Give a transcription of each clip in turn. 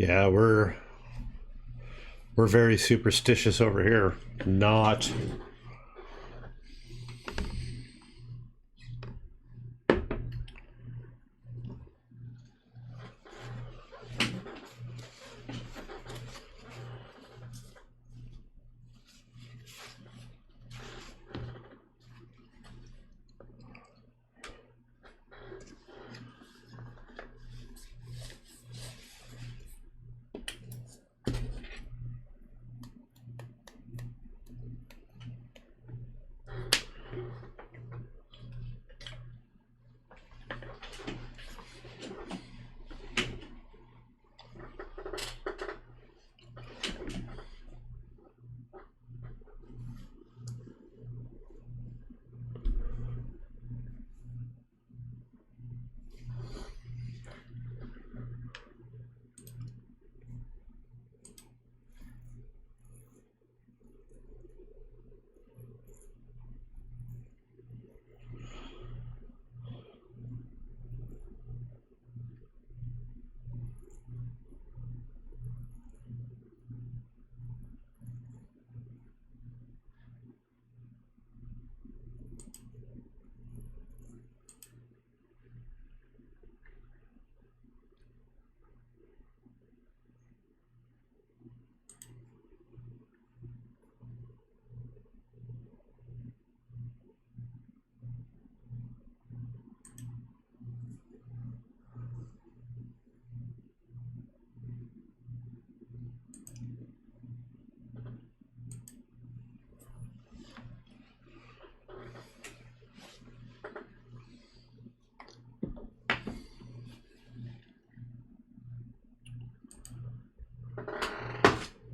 Yeah, we're very superstitious over here. Not.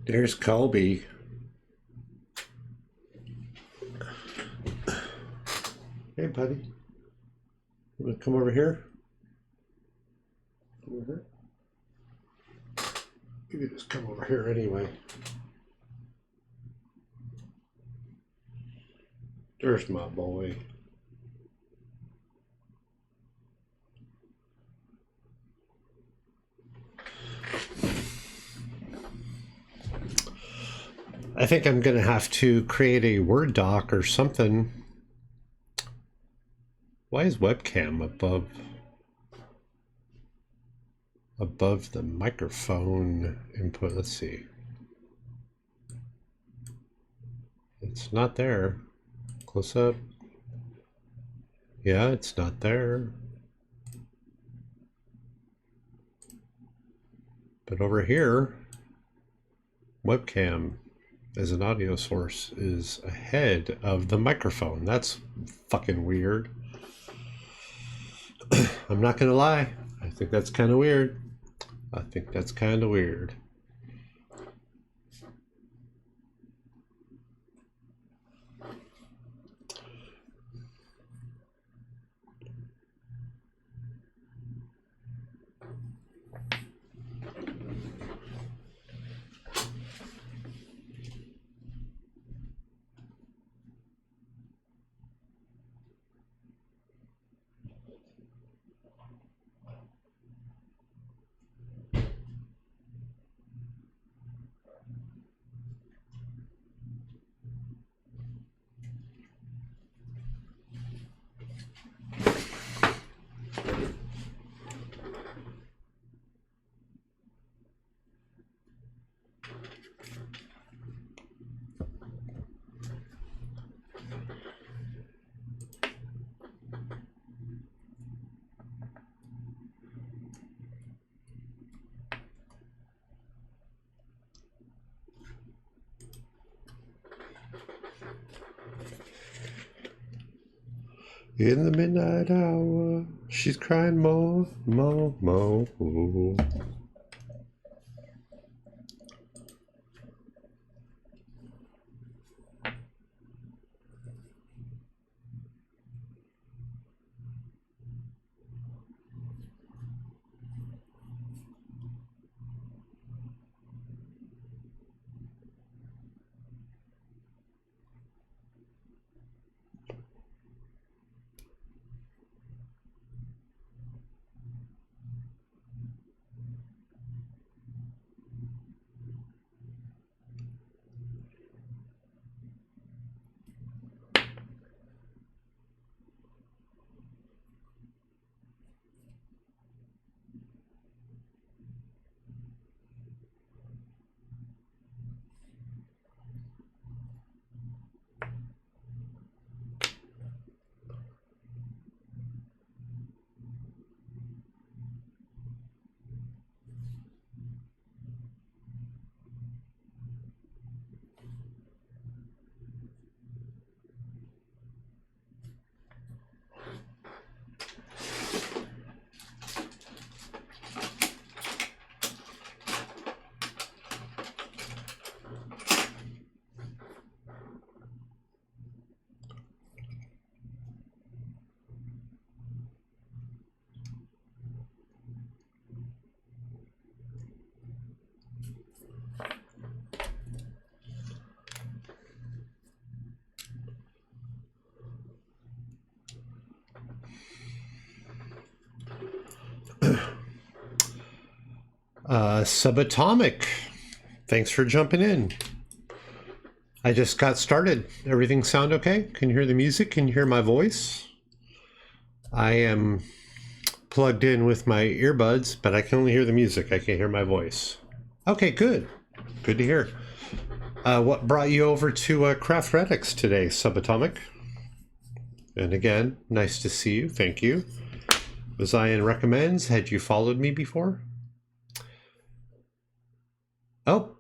There's Colby. Hey, buddy. You want to come over here? Come over here. You can just come over here anyway. There's my boy. I think I'm going to have to create a Word doc or something. Why is webcam above the microphone input? Let's see. It's not there. Close up. Yeah, it's not there. But over here, webcam as an audio source is ahead of the microphone. That's fucking weird. I'm not gonna lie. I think that's kind of weird. I think that's kind of weird. In the midnight hour, she's crying more, more, more. Subatomic, thanks for jumping in. I just got started. Everything sound okay? Can you hear the music? Can you hear my voice? I am plugged in with my earbuds, but I can only hear the music. I can't hear my voice. Okay, good. Good to hear. What brought you over to Crafthretics today, Subatomic? And again, nice to see you. Thank you. Zion recommends. Had you followed me before? Oh,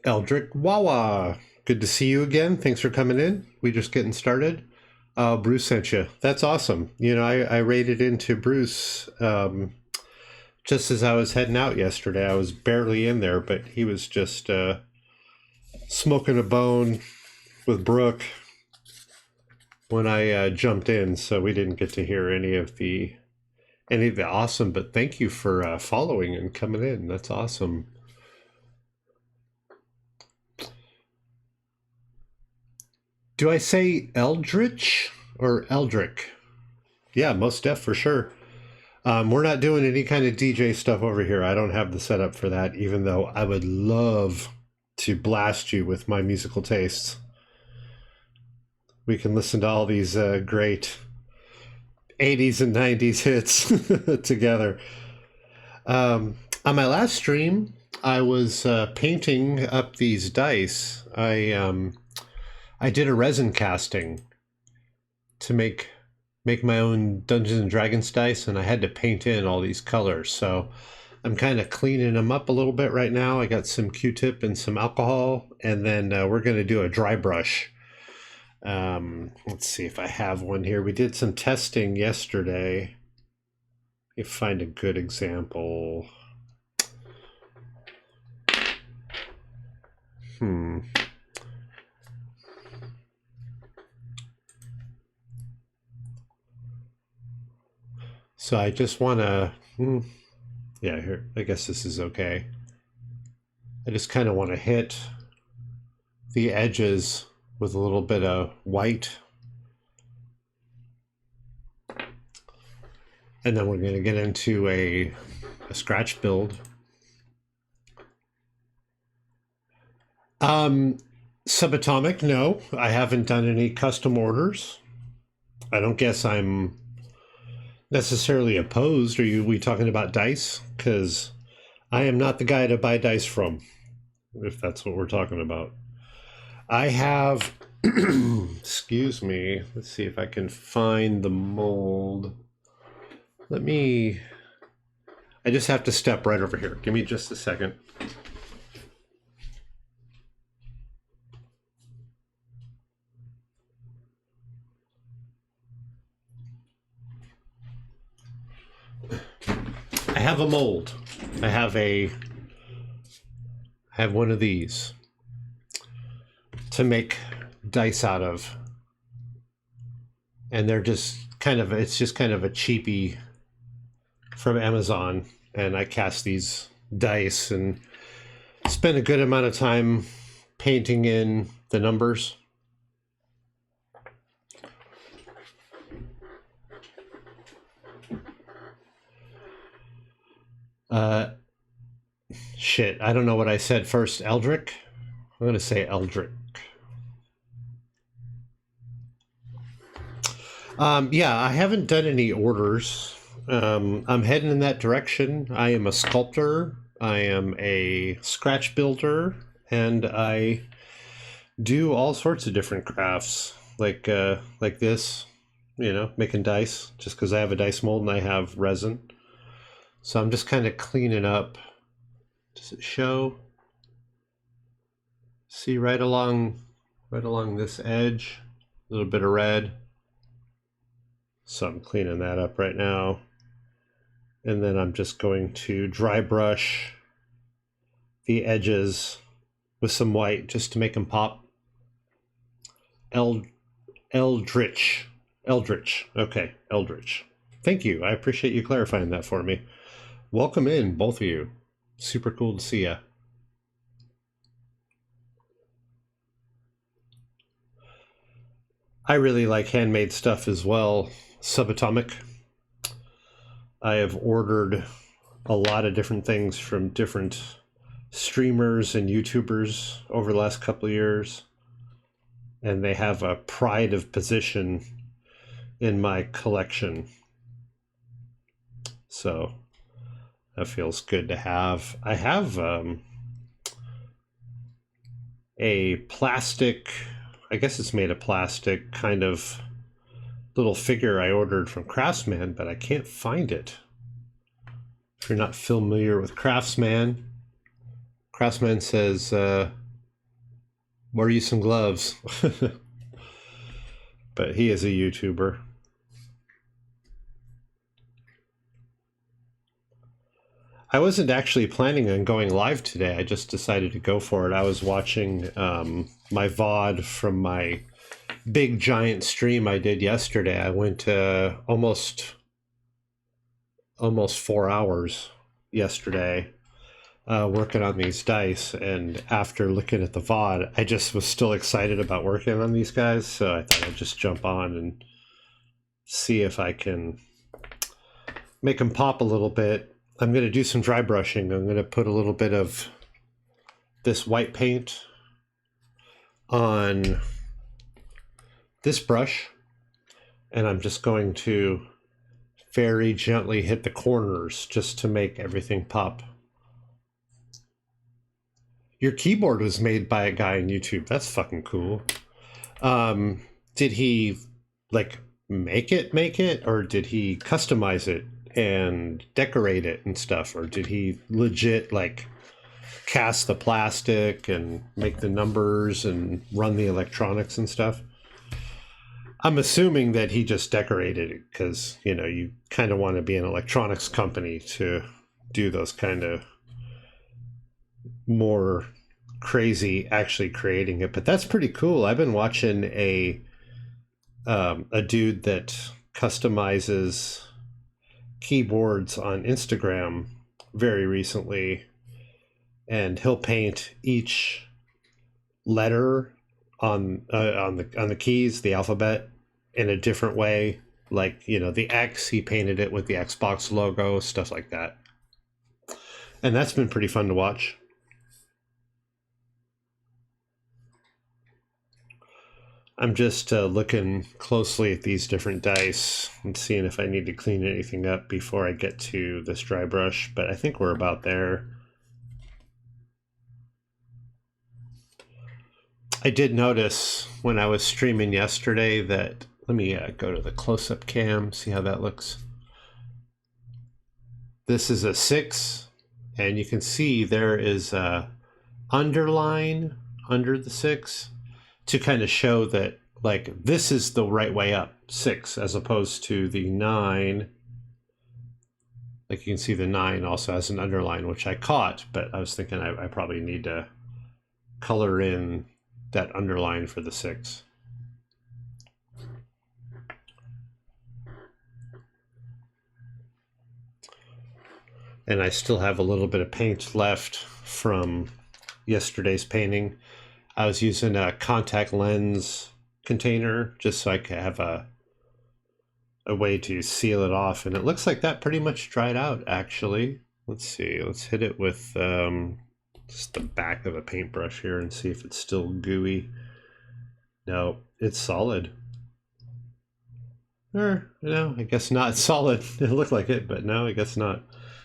Eldrick Wawa. Good to see you again. Thanks for coming in. We just getting started. Bruce sent you. That's awesome. You know, I raided into Bruce just as I was heading out yesterday. I was barely in there, but he was just smoking a bone with Brooke when I jumped in, so we didn't get to hear any of the awesome. But thank you for following and coming in. That's awesome. Do I say Eldritch or Eldrick? Yeah, most def for sure. We're not doing any kind of DJ stuff over here. I don't have the setup for that, even though I would love to blast you with my musical tastes. We can listen to all these great 80s and 90s hits together. On my last stream, I was painting up these dice. I did a resin casting to make my own Dungeons and Dragons dice, and I had to paint in all these colors. So I'm kind of cleaning them up a little bit right now. I got some Q-tip and some alcohol, and then we're going to do a dry brush. Let's see if I have one here. We did some testing yesterday. Let me find a good example. So I just want to, yeah, here, I guess this is okay. I just kind of want to hit the edges with a little bit of white. And then we're going to get into a scratch build. Subatomic, no, I haven't done any custom orders. I don't guess I'm necessarily opposed. Are we talking about dice? Because I am not the guy to buy dice from, if that's what we're talking about. I have, excuse me, let's see if I can find the mold. I just have to step right over here. Give me just a second. I have a mold. I have one of these to make dice out of. And they're just it's just kind of a cheapie from Amazon. And I cast these dice and spend a good amount of time painting in the numbers. Shit, I don't know what I said first. Eldrick? I'm going to say Eldrick. Yeah, I haven't done any orders. I'm heading in that direction. I am a sculptor. I am a scratch builder, and I do all sorts of different crafts, like this, making dice, just because I have a dice mold and I have resin. So I'm just kind of cleaning up. Does it show? See right along this edge, a little bit of red. So I'm cleaning that up right now. And then I'm just going to dry brush the edges with some white just to make them pop. Eldritch. Okay, Eldritch. Thank you. I appreciate you clarifying that for me. Welcome in, both of you. Super cool to see ya. I really like handmade stuff as well. Subatomic. I have ordered a lot of different things from different streamers and YouTubers over the last couple of years. And they have a pride of position in my collection. So that feels good to have. I have a plastic, I guess it's made of plastic, kind of little figure I ordered from Craftsman, but I can't find it. If you're not familiar with Craftsman says, order you some gloves. But he is a YouTuber. I wasn't actually planning on going live today. I just decided to go for it. I was watching my VOD from my big giant stream I did yesterday. I went almost 4 hours yesterday working on these dice, and after looking at the VOD, I just was still excited about working on these guys, so I thought I'd just jump on and see if I can make them pop a little bit. I'm going to do some dry brushing. I'm going to put a little bit of this white paint on this brush, and I'm just going to very gently hit the corners just to make everything pop. Your keyboard was made by a guy on YouTube. That's fucking cool. Did he like make it, or did he customize it and decorate it and stuff, or did he legit like cast the plastic and make the numbers and run the electronics and stuff? I'm assuming that he just decorated it because, you know, you kind of want to be an electronics company to do those kind of more crazy actually creating it. But that's pretty cool. I've been watching a dude that customizes keyboards on Instagram very recently, and he'll paint each letter on the keys, the alphabet, in a different way. Like, you know, the X, he painted it with the Xbox logo, stuff like that. And that's been pretty fun to watch. I'm just looking closely at these different dice and seeing if I need to clean anything up before I get to this dry brush, but I think we're about there. I did notice when I was streaming yesterday that, let me go to the close-up cam, see how that looks. This is a 6, and you can see there is a underline under the 6 to kind of show that, like, this is the right way up, 6, as opposed to the 9. Like, you can see the 9 also has an underline, which I caught, but I was thinking I probably need to color in that underline for the 6. And I still have a little bit of paint left from yesterday's painting. I was using a contact lens container just so I could have a way to seal it off, and it looks like that pretty much dried out, actually. Let's see, let's hit it with just the back of a paintbrush here and see if it's still gooey. No, it's solid. Or, no, I guess not solid. It looked like it, but no, I guess not.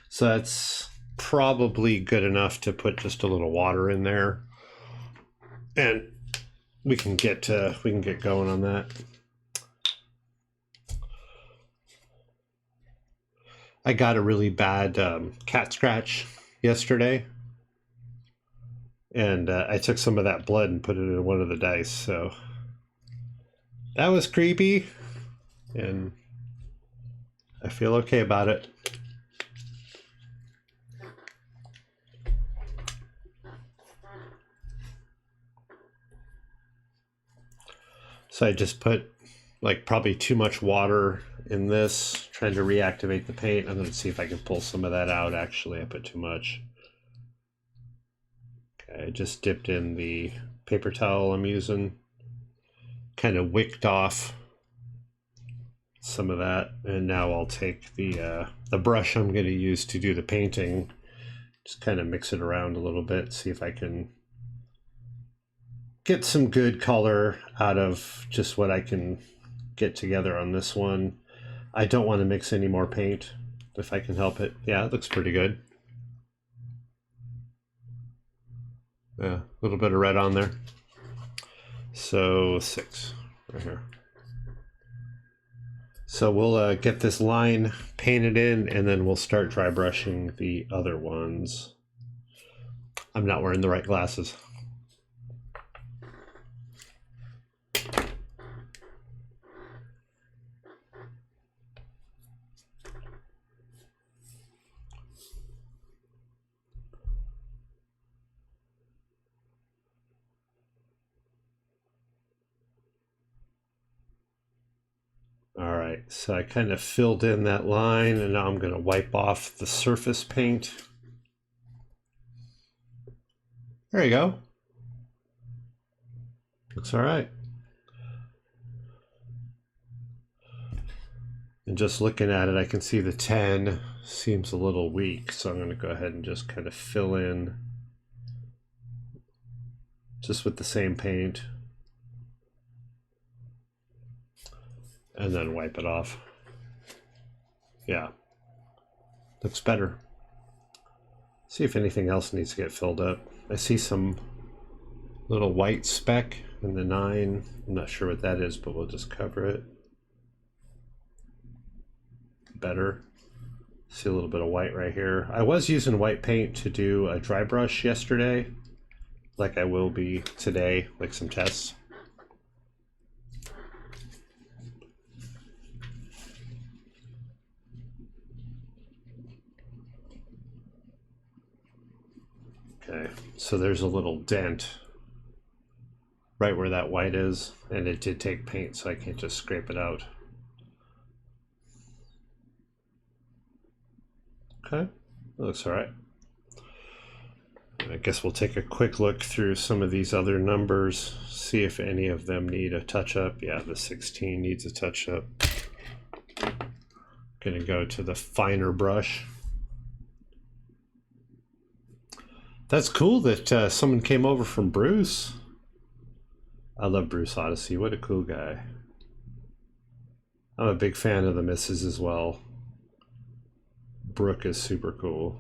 So that's probably good enough to put just a little water in there, and we can get going on that. I got a really bad cat scratch yesterday, and I took some of that blood and put it in one of the dice, so that was creepy, and I feel okay about it. So I just put like probably too much water in this, trying to reactivate the paint. I'm going to see if I can pull some of that out. Actually, I put too much. Okay, I just dipped in the paper towel I'm using, kind of wicked off some of that, and now I'll take the brush I'm going to use to do the painting, just kind of mix it around a little bit, see if I can get some good color out of just what I can get together on this one. I don't want to mix any more paint if I can help it. Yeah, it looks pretty good. Yeah, a little bit of red on there. So 6 right here. So we'll get this line painted in, and then we'll start dry brushing the other ones. I'm not wearing the right glasses. All right, so I kind of filled in that line, and now I'm going to wipe off the surface paint. There you go. Looks all right. And just looking at it, I can see the 10 seems a little weak, so I'm going to go ahead and just kind of fill in just with the same paint and then wipe it off. Yeah, looks better. See if anything else needs to get filled up. I see some little white speck in the 9. I'm not sure what that is, but we'll just cover it. Better. See a little bit of white right here. I was using white paint to do a dry brush yesterday, like I will be today, like some tests. Okay, so there's a little dent right where that white is, and it did take paint, so I can't just scrape it out. Okay, that looks all right. I guess we'll take a quick look through some of these other numbers, see if any of them need a touch-up. Yeah, the 16 needs a touch-up. Gonna go to the finer brush. That's cool that someone came over from Bruce. I love Bruce Odyssey. What a cool guy. I'm a big fan of the misses as well. Brooke is super cool.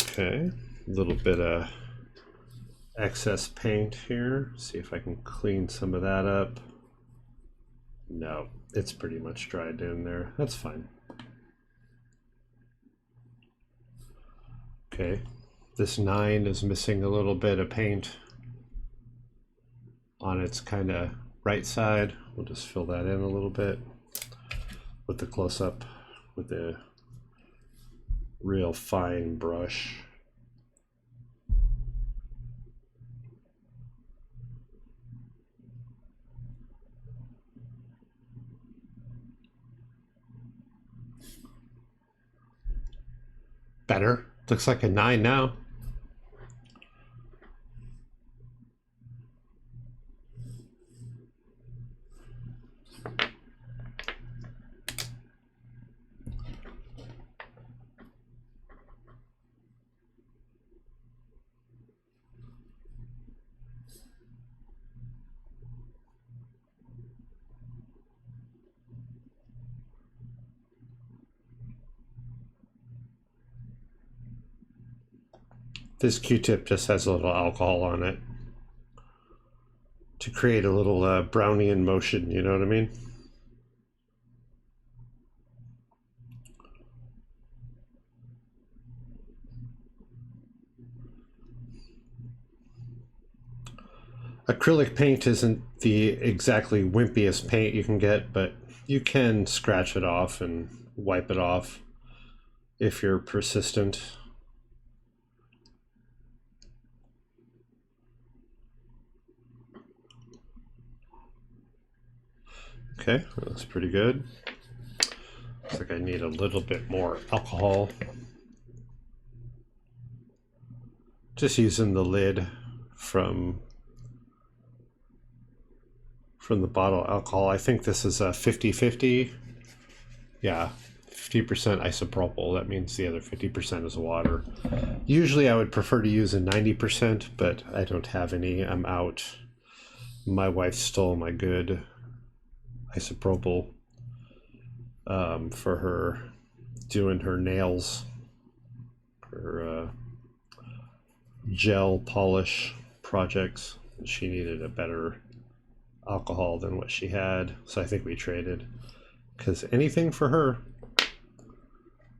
Okay, a little bit of excess paint here. See if I can clean some of that up. No, it's pretty much dried in there. That's fine. Okay, this 9 is missing a little bit of paint on its kind of right side. We'll just fill that in a little bit with the close-up with the real fine brush. Better. Looks like a 9 now. This Q-tip just has a little alcohol on it to create a little Brownian motion, you know what I mean? Acrylic paint isn't the exactly wimpiest paint you can get, but you can scratch it off and wipe it off if you're persistent. Okay, that looks pretty good. Looks like I need a little bit more alcohol. Just using the lid from the bottle alcohol. I think this is a 50-50. Yeah, 50% isopropyl. That means the other 50% is water. Usually I would prefer to use a 90%, but I don't have any. I'm out. My wife stole my good isopropyl for her doing her nails, her gel polish projects. She needed a better alcohol than what she had, so I think we traded, because anything for her.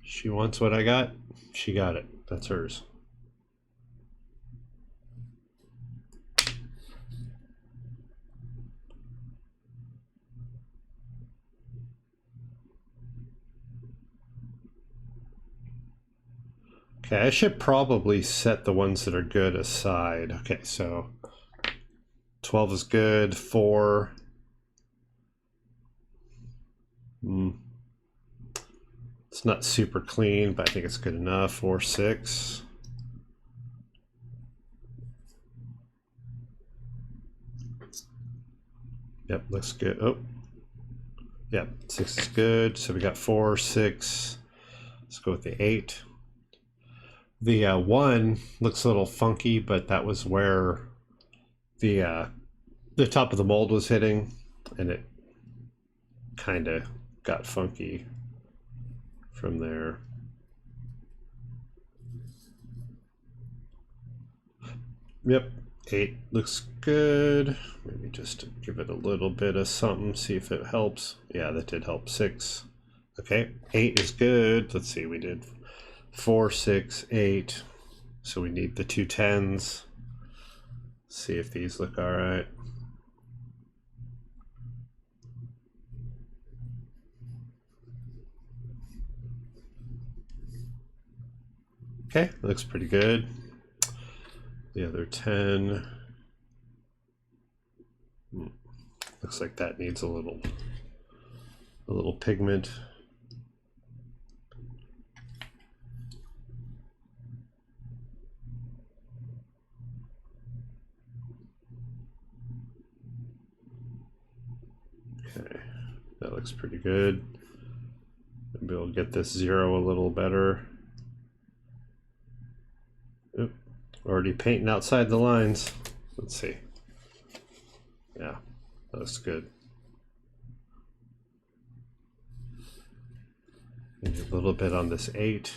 She wants what I got, she got it. That's hers. Okay, I should probably set the ones that are good aside. Okay, so 12 is good, 4. It's not super clean, but I think it's good enough. 4, 6. Yep, looks good. Oh, yeah, 6 is good. So we got 4, 6. Let's go with the 8. The 1 looks a little funky, but that was where the top of the mold was hitting, and it kind of got funky from there. Yep, 8 looks good. Maybe just to give it a little bit of something, see if it helps. Yeah, that did help. 6. Okay, 8 is good. Let's see, we did 4, 6, 8. So we need the 2 10s. See if these look all right. Okay, looks pretty good. The other 10. Looks like that needs a little pigment. Okay, that looks pretty good. Maybe we'll get this 0 a little better. Oop, already painting outside the lines. Let's see. Yeah, that looks good. Maybe a little bit on this 8.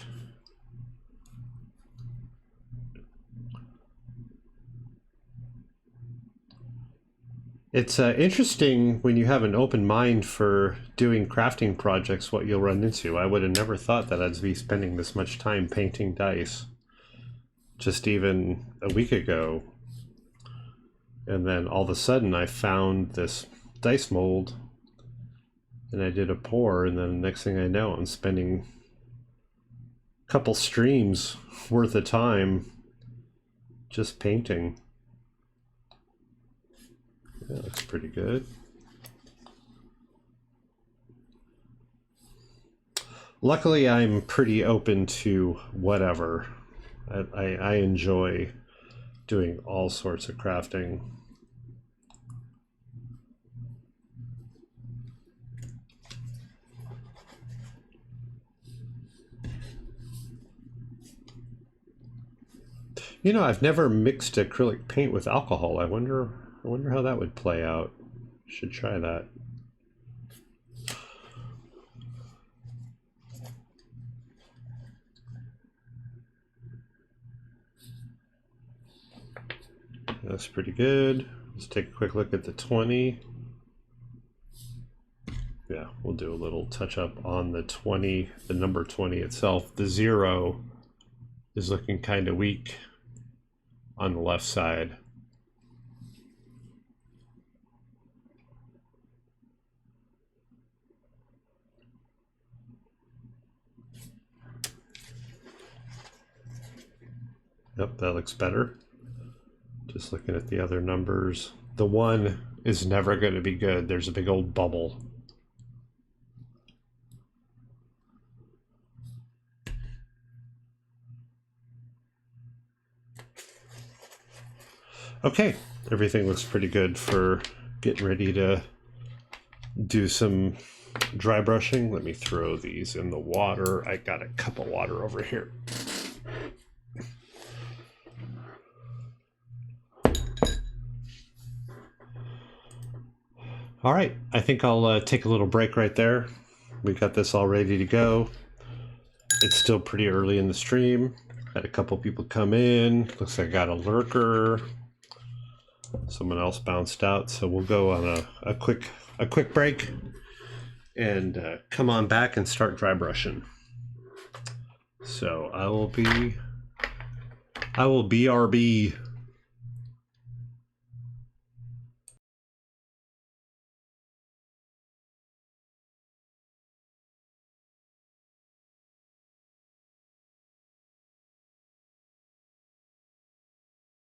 It's interesting when you have an open mind for doing crafting projects what you'll run into. I would have never thought that I'd be spending this much time painting dice just even a week ago. And then all of a sudden I found this dice mold and I did a pour, and then the next thing I know I'm spending a couple streams worth of time just painting. That looks pretty good. Luckily, I'm pretty open to whatever. I enjoy doing all sorts of crafting. You know, I've never mixed acrylic paint with alcohol. I wonder how that would play out. Should try that. That's pretty good. Let's take a quick look at the 20. Yeah, we'll do a little touch up on the 20, the number 20 itself. The 0 is looking kind of weak on the left side. Yep, that looks better. Just looking at the other numbers. The 1 is never going to be good. There's a big old bubble. Okay, everything looks pretty good for getting ready to do some dry brushing. Let me throw these in the water. I got a cup of water over here. All right, I think I'll take a little break right there. We got this all ready to go. It's still pretty early in the stream. Had a couple people come in. Looks like I got a lurker. Someone else bounced out, so we'll go on a quick break and come on back and start dry brushing. So I will BRB.